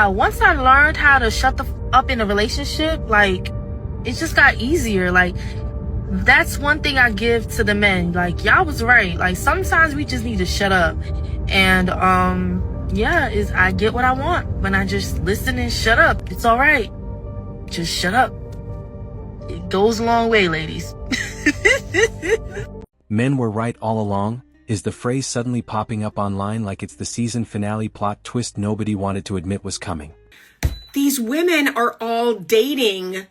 yeah, once I learned how to shut the up in a relationship, like, it just got easier. Like, that's one thing I give to the men. Like, y'all was right. Like, sometimes we just need to shut up. And, yeah, I get what I want when I just listen and shut up. It's all right. Just shut up. It goes a long way, ladies. Men were right all along, is the phrase suddenly popping up online like it's the season finale plot twist nobody wanted to admit was coming. These women are all dating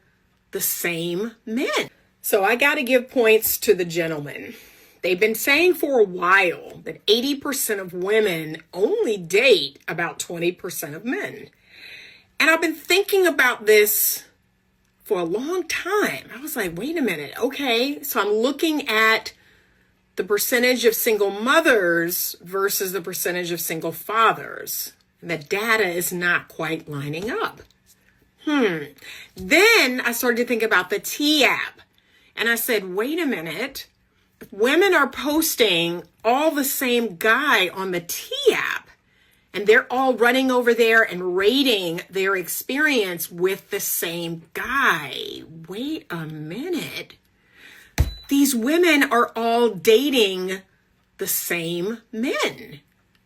the same men. So I got to give points to the gentlemen. They've been saying for a while that 80% of women only date about 20% of men. And I've been thinking about this for a long time. I was like, wait a minute. Okay, so I'm looking at the percentage of single mothers versus the percentage of single fathers. The data is not quite lining up. Then I started to think about the T app. And I said, wait a minute. Women are posting all the same guy on the T app. And they're all running over there and rating their experience with the same guy. Wait a minute. These women are all dating the same men.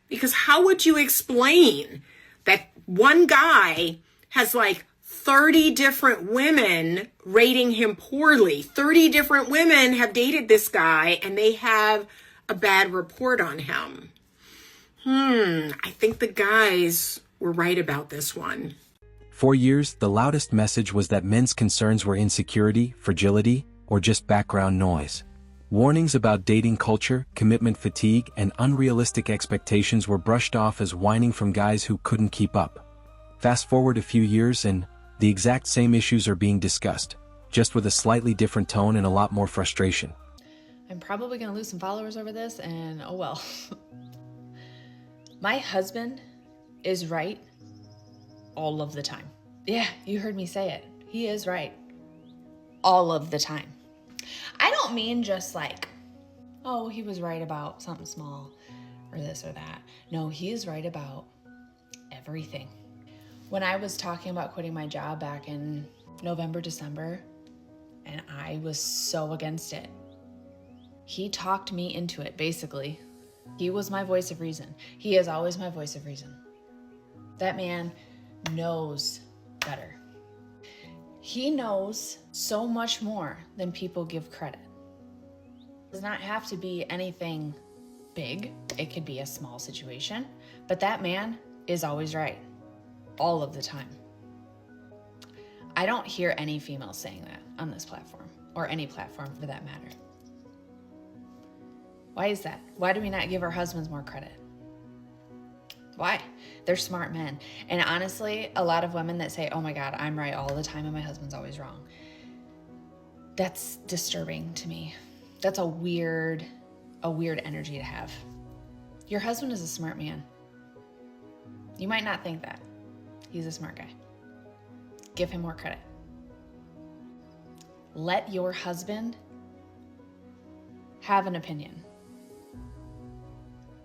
Because how would you explain that one guy has like 30 different women rating him poorly? 30 different women have dated this guy and they have a bad report on him. I think the guys were right about this one. For years, the loudest message was that men's concerns were insecurity, fragility, or just background noise. Warnings about dating culture, commitment fatigue, and unrealistic expectations were brushed off as whining from guys who couldn't keep up. Fast forward a few years and the exact same issues are being discussed, just with a slightly different tone and a lot more frustration. I'm probably going to lose some followers over this, and oh well. My husband is right all of the time. Yeah, you heard me say it. He is right all of the time. I don't mean just like, oh, he was right about something small or this or that. No, he is right about everything. When I was talking about quitting my job back in November, December, and I was so against it, he talked me into it, basically. He was my voice of reason. He is always my voice of reason. That man knows better. He knows so much more than people give credit. It does not have to be anything big. It could be a small situation, but that man is always right, all of the time. I don't hear any females saying that on this platform, or any platform for that matter. Why is that? Why do we not give our husbands more credit? Why? They're smart men. And honestly, a lot of women that say, oh my God, I'm right all the time and my husband's always wrong. That's disturbing to me. That's a weird energy to have. Your husband is a smart man. You might not think that. He's a smart guy. Give him more credit. Let your husband have an opinion.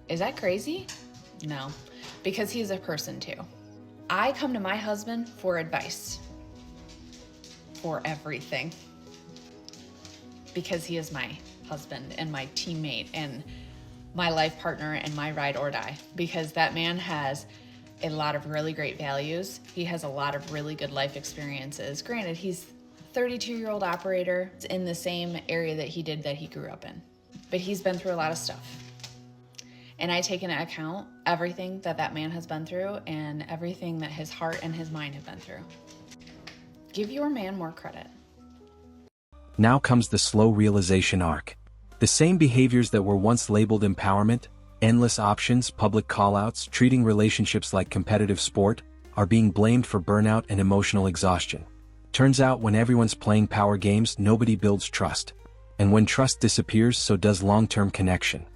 Is that crazy? No, because he's a person too. I come to my husband for advice, for everything, because he is my husband and my teammate and my life partner and my ride or die, because that man has a lot of really great values. He has a lot of really good life experiences. Granted, he's a 32-year-old operator in the same area that he grew up in, but he's been through a lot of stuff. And I take into account everything that man has been through and everything that his heart and his mind have been through. Give your man more credit. Now comes the slow realization arc. The same behaviors that were once labeled empowerment, endless options, public callouts, treating relationships like competitive sport, are being blamed for burnout and emotional exhaustion. Turns out when everyone's playing power games, nobody builds trust. And when trust disappears, so does long-term connection.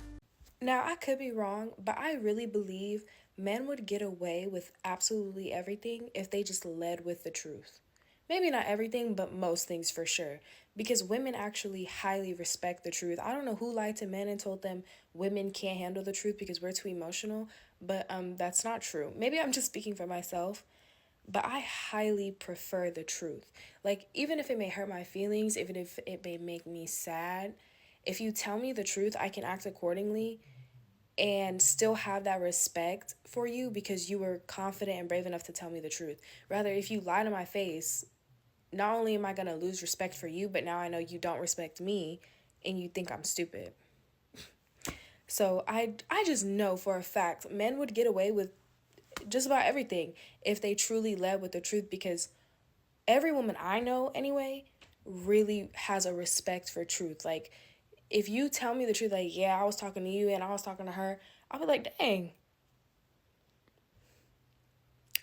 Now, I could be wrong, but I really believe men would get away with absolutely everything if they just led with the truth. Maybe not everything, but most things for sure. Because women actually highly respect the truth. I don't know who lied to men and told them women can't handle the truth because we're too emotional, but that's not true. Maybe I'm just speaking for myself, But I highly prefer the truth. Like, even if it may hurt my feelings, even if it may make me sad, if you tell me the truth, I can act accordingly and still have that respect for you because you were confident and brave enough to tell me the truth. Rather, if you lie to my face, not only am I going to lose respect for you, but now I know you don't respect me and you think I'm stupid. So I just know for a fact men would get away with just about everything if they truly led with the truth, because every woman I know anyway really has a respect for truth. Like, if you tell me the truth, like, yeah, I was talking to you and I was talking to her, I'll be like, dang.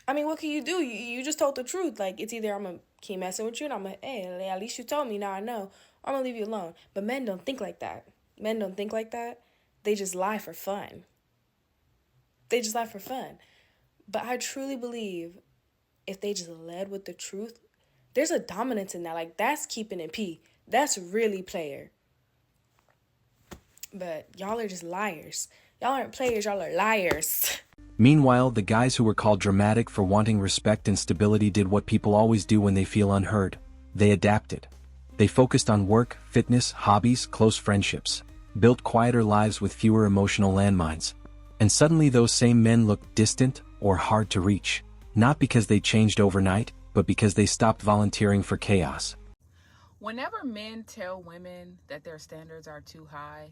I mean, what can you do? You just told the truth. Like, it's either I'm going to keep messing with you and I'm going to, hey, at least you told me, now I know. Or I'm going to leave you alone. But men don't think like that. Men don't think like that. They just lie for fun. They just lie for fun. But I truly believe if they just led with the truth, there's a dominance in that. Like, that's keeping it P. That's really player. But y'all are just liars. Y'all aren't players, y'all are liars. Meanwhile, the guys who were called dramatic for wanting respect and stability did what people always do when they feel unheard. They adapted. They focused on work, fitness, hobbies, close friendships, built quieter lives with fewer emotional landmines. And suddenly those same men looked distant or hard to reach. Not because they changed overnight, but because they stopped volunteering for chaos. Whenever men tell women that their standards are too high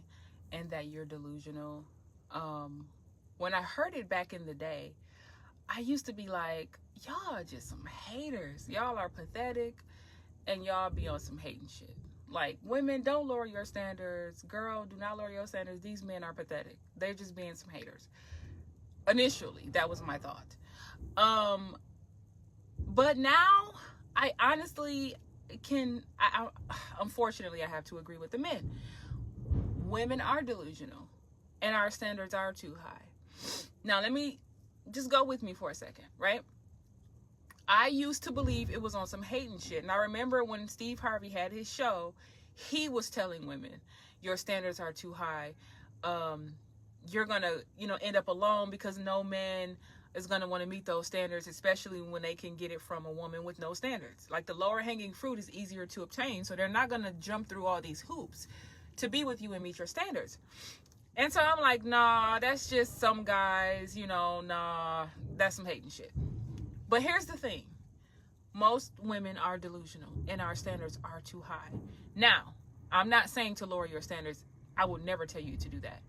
and that you're delusional, when I heard it back in the day, I used to be like, y'all are just some haters. Y'all are pathetic and y'all be on some hating shit. Like, women, don't lower your standards. Girl, do not lower your standards. These men are pathetic. They're just being some haters. Initially, that was my thought. But now, I honestly unfortunately, I have to agree with the men. Women are delusional and our standards are too high. Now, let me just go with me for a second, right? I used to believe it was on some hating shit. And I remember when Steve Harvey had his show, he was telling women, your standards are too high. You're going to, end up alone because no man is going to want to meet those standards, especially when they can get it from a woman with no standards. Like, the lower hanging fruit is easier to obtain. So they're not going to jump through all these hoops to be with you and meet your standards. And so I'm like, nah, that's just some guys, nah, that's some hating shit. But here's the thing. Most women are delusional and our standards are too high. Now, I'm not saying to lower your standards. I would never tell you to do that.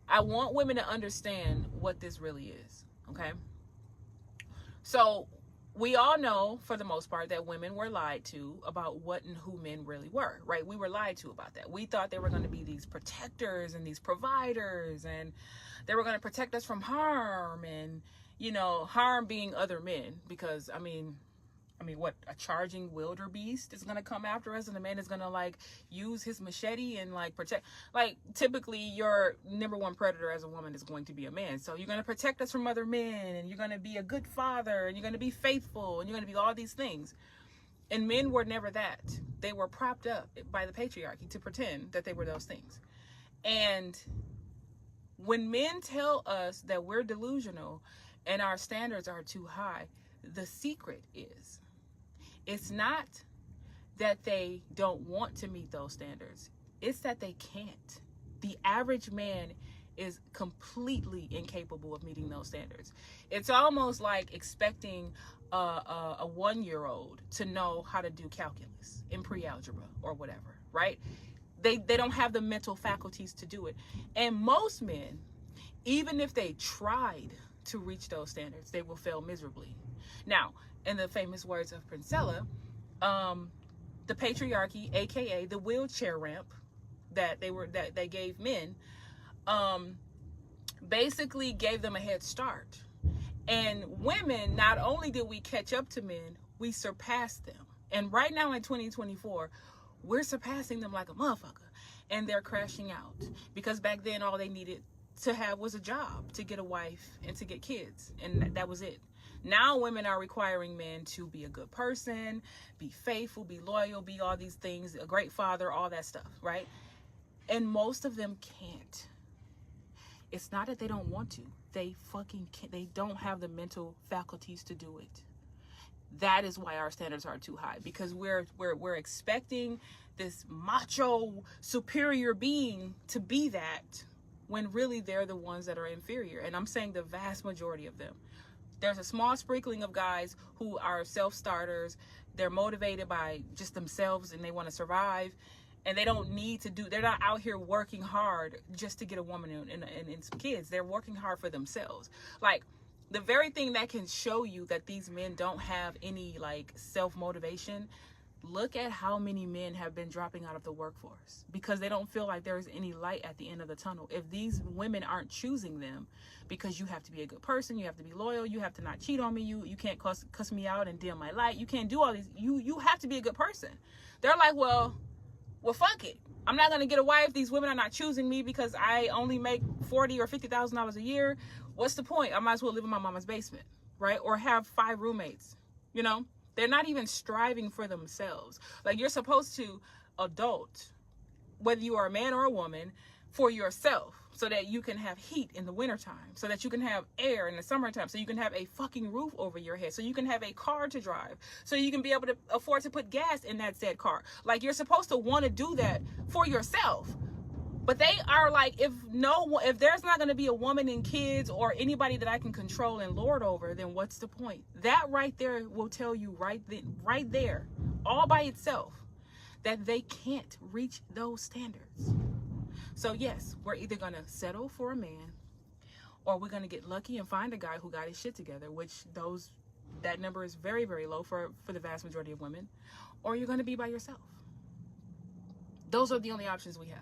I want women to understand what this really is, okay? So we all know, for the most part, that women were lied to about what and who men really were, right? We were lied to about that. We thought they were going to be these protectors and these providers, and they were going to protect us from harm, and, harm being other men, because, I mean, what, a charging wildebeest is going to come after us and the man is going to use his machete and protect. Typically your number one predator as a woman is going to be a man. So you're going to protect us from other men, and you're going to be a good father, and you're going to be faithful, and you're going to be all these things. And men were never that. They were propped up by the patriarchy to pretend that they were those things. And when men tell us that we're delusional and our standards are too high, the secret is, it's not that they don't want to meet those standards. It's that they can't. The average man is completely incapable of meeting those standards. It's almost like expecting a 1-year-old to know how to do calculus in pre-algebra or whatever, right? They don't have the mental faculties to do it. And most men, even if they tried to reach those standards, they will fail miserably. Now, in the famous words of Princella, the patriarchy, aka the wheelchair ramp that they gave men, basically gave them a head start. And women, not only did we catch up to men, we surpassed them. And right now in 2024, we're surpassing them like a motherfucker. And they're crashing out. Because back then, all they needed to have was a job, to get a wife, and to get kids. And that was it. Now women are requiring men to be a good person, be faithful, be loyal, be all these things, a great father, all that stuff, right? And most of them can't. It's not that they don't want to. They fucking can't. They don't have the mental faculties to do it. That is why our standards are too high, because we're expecting this macho superior being to be that, when really they're the ones that are inferior. And I'm saying the vast majority of them. There's a small sprinkling of guys who are self-starters. They're motivated by just themselves and they want to survive. And they don't need to they're not out here working hard just to get a woman and some kids. They're working hard for themselves. Like, the very thing that can show you that these men don't have any like self-motivation, look at how many men have been dropping out of the workforce because they don't feel like there's any light at the end of the tunnel. If these women aren't choosing them because you have to be a good person, you have to be loyal, you have to not cheat on me, you can't cuss me out and dim my light, you can't do all these, you have to be a good person. They're like, well, fuck it. I'm not going to get a wife. These women are not choosing me because I only make $40,000 or $50,000 a year. What's the point? I might as well live in my mama's basement, right? Or have 5 roommates, you know? They're not even striving for themselves. Like, you're supposed to adult, whether you are a man or a woman, for yourself, so that you can have heat in the wintertime, so that you can have air in the summertime, so you can have a fucking roof over your head, so you can have a car to drive, so you can be able to afford to put gas in that said car. Like, you're supposed to want to do that for yourself. But they are like, if there's not going to be a woman and kids or anybody that I can control and lord over, then what's the point? That right there will tell you right there, all by itself, that they can't reach those standards. So yes, we're either going to settle for a man, or we're going to get lucky and find a guy who got his shit together, which that number is very, very low for the vast majority of women, or you're going to be by yourself. Those are the only options we have.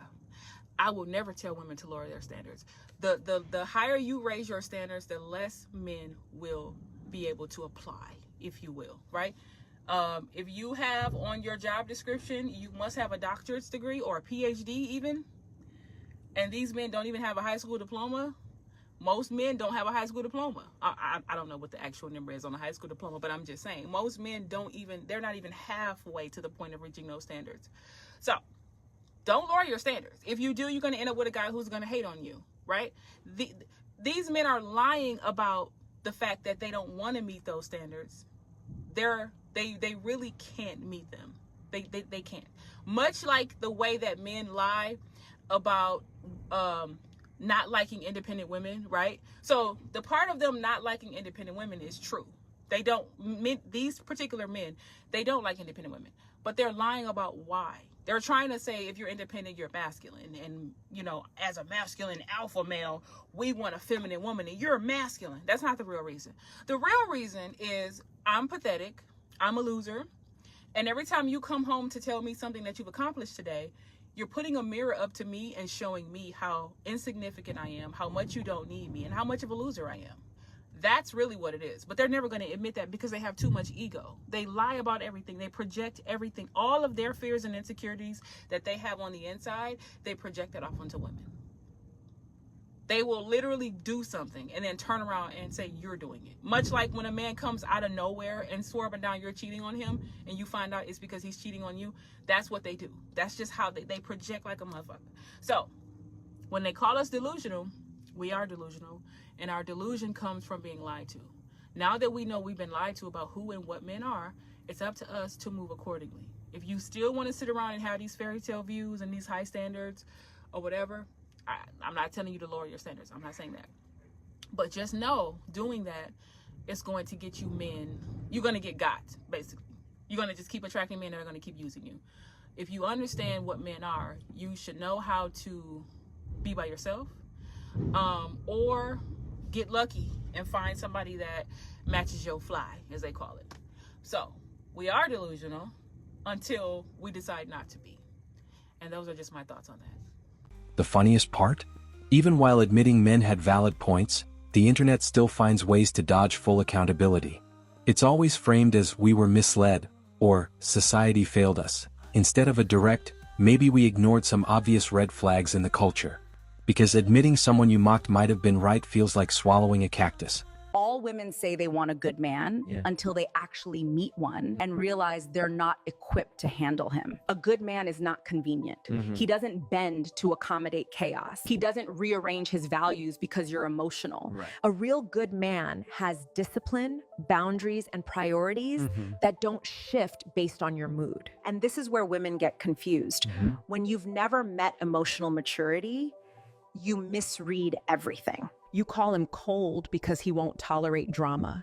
I will never tell women to lower their standards. The higher you raise your standards, the less men will be able to apply, if you will, right? If you have on your job description, you must have a doctorate's degree or a PhD even, and these men don't even have a high school diploma. Most men don't have a high school diploma. I don't know what the actual number is on a high school diploma, but I'm just saying, most men they're not even halfway to the point of reaching those standards. So, don't lower your standards. If you do, you're going to end up with a guy who's going to hate on you, right? These men are lying about the fact that they don't want to meet those standards. They really can't meet them. They can't. Much like the way that men lie about not liking independent women, right? So the part of them not liking independent women is true. These particular men, they don't like independent women, but they're lying about why. They're trying to say, if you're independent, you're masculine. And, you know, as a masculine alpha male, we want a feminine woman and you're masculine. That's not the real reason. The real reason is I'm pathetic. I'm a loser. And every time you come home to tell me something that you've accomplished today, you're putting a mirror up to me and showing me how insignificant I am, how much you don't need me, and how much of a loser I am. That's really what it is. But they're never going to admit that because they have too much ego. They lie about everything. They project everything. All of their fears and insecurities that they have on the inside, they project that off onto women. They will literally do something and then turn around and say you're doing it. Much like when a man comes out of nowhere and swear up and down you're cheating on him and you find out it's because he's cheating on you. That's what they do. That's just how they project like a motherfucker. So when they call us delusional, we are delusional. And our delusion comes from being lied to. Now that we know we've been lied to about who and what men are, it's up to us to move accordingly. If you still want to sit around and have these fairy tale views and these high standards or whatever, I'm not telling you to lower your standards. I'm not saying that. But just know, doing that is going to get you men. You're going to get got, basically. You're going to just keep attracting men that are going to keep using you. If you understand what men are, you should know how to be by yourself, or get lucky and find somebody that matches your fly, as they call it. So we are delusional until we decide not to be. And those are just my thoughts on that. The funniest part? Even while admitting men had valid points, the internet still finds ways to dodge full accountability. It's always framed as we were misled, or society failed us, instead of a direct, maybe we ignored some obvious red flags in the culture. Because admitting someone you mocked might have been right feels like swallowing a cactus. All women say they want a good man until they actually meet one and realize they're not equipped to handle him. A good man is not convenient. He doesn't bend to accommodate chaos. He doesn't rearrange his values because you're emotional. A real good man has discipline, boundaries, and priorities that don't shift based on your mood. And this is where women get confused. When you've never met emotional maturity, you misread everything. You call him cold because he won't tolerate drama.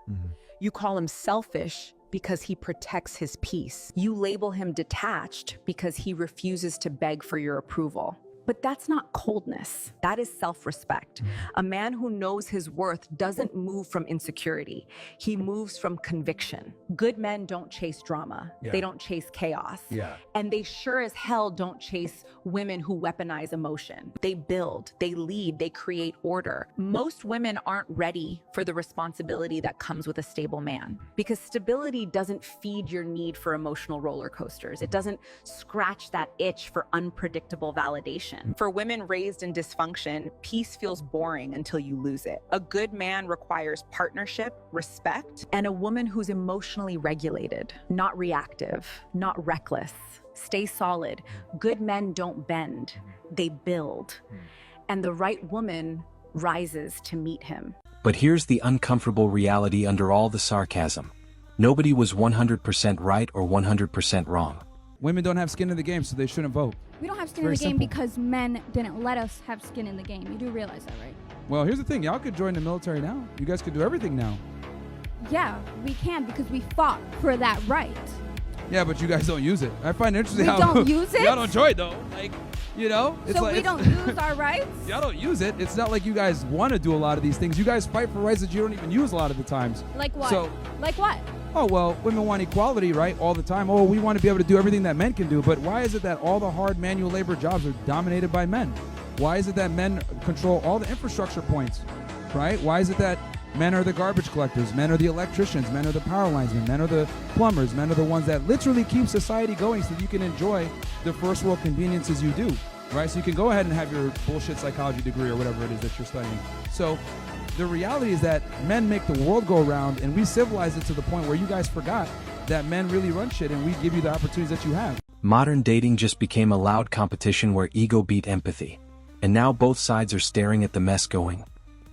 You call him selfish because he protects his peace. You label him detached because he refuses to beg for your approval. But that's not coldness. That is self-respect. A man who knows his worth doesn't move from insecurity. He moves from conviction. Good men don't chase drama. They don't chase chaos. And they sure as hell don't chase women who weaponize emotion. They build, they lead, they create order. Most women aren't ready for the responsibility that comes with a stable man, because stability doesn't feed your need for emotional roller coasters. It doesn't scratch that itch for unpredictable validation. For women raised in dysfunction, peace feels boring until you lose it. A good man requires partnership, respect, and a woman who's emotionally regulated, not reactive, not reckless. Stay solid. Good men don't bend, they build. And the right woman rises to meet him. But here's the uncomfortable reality under all the sarcasm. Nobody was 100% right or 100% wrong. Women don't have skin in the game, so they shouldn't vote. We don't have skin in the game because men didn't let us have skin in the game. You do realize that, right? Well, here's the thing. Y'all could join the military now. You guys could do everything now. Yeah, we can because we fought for that right. Yeah, but you guys don't use it. I find it interesting how... We don't use it? Y'all don't enjoy it, though. Like, you know? It's so like, we don't use our rights? Y'all don't use it. It's not like you guys want to do a lot of these things. You guys fight for rights that you don't even use a lot of the times. Like what? So, like what? oh, well, women want equality, right, all the time. Oh, we want to be able to do everything that men can do. But why is it that all the hard manual labor jobs are dominated by men? Why is it that men control all the infrastructure points, right? Why is it that men are the garbage collectors, men are the electricians, men are the power linesmen, men are the plumbers, men are the ones that literally keep society going so that you can enjoy the first world conveniences you do, right? So you can go ahead and have your bullshit psychology degree or whatever it is that you're studying. So the reality is that men make the world go around, and we civilize it to the point where you guys forgot that men really run shit and we give you the opportunities that you have. Modern dating just became a loud competition where ego beat empathy. And now both sides are staring at the mess going,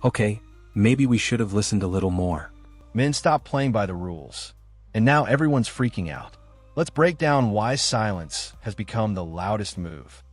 okay, maybe we should have listened a little more. Men stopped playing by the rules, and now everyone's freaking out. Let's break down why silence has become the loudest move.